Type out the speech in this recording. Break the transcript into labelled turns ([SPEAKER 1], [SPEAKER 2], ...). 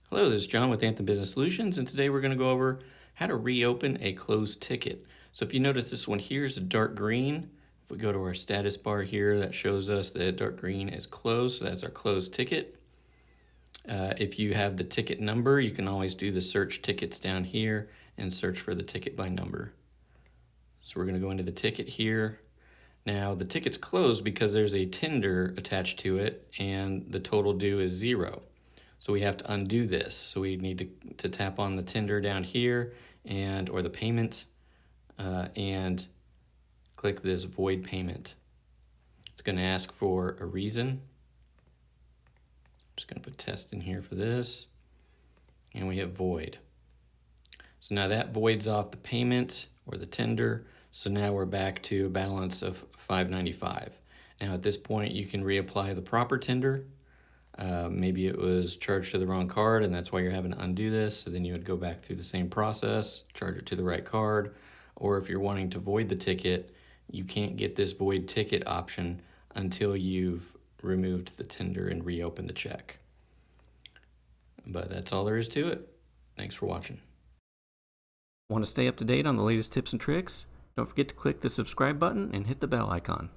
[SPEAKER 1] Hello, this is John with Anthem Business Solutions, and today we're going to go over how to reopen a closed ticket. So if you notice, this one here is a dark green. If we go to our status bar here, that shows us that dark green is closed, so that's our closed ticket. If you have the ticket number, you can always do the search tickets down here and search for the ticket by number. So we're going to go into the ticket here. Now the ticket's closed because there's a tender attached to it and the total due is 0. So we have to undo this. So we need to tap on the tender down here or the payment and click this void payment. It's going to ask for a reason. I'm just going to put test in here for this, and we hit void. So now that voids off the payment or the tender. So now we're back to a balance of $5.95. Now at this point you can reapply the proper tender. Maybe it was charged to the wrong card and that's why you're having to undo this. So then you would go back through the same process, charge it to the right card. Or if you're wanting to void the ticket, you can't get this void ticket option until you've removed the tender and reopened the check. But that's all there is to it. Thanks for watching. Want to stay up to date on the latest tips and tricks? Don't forget to click the subscribe button and hit the bell icon.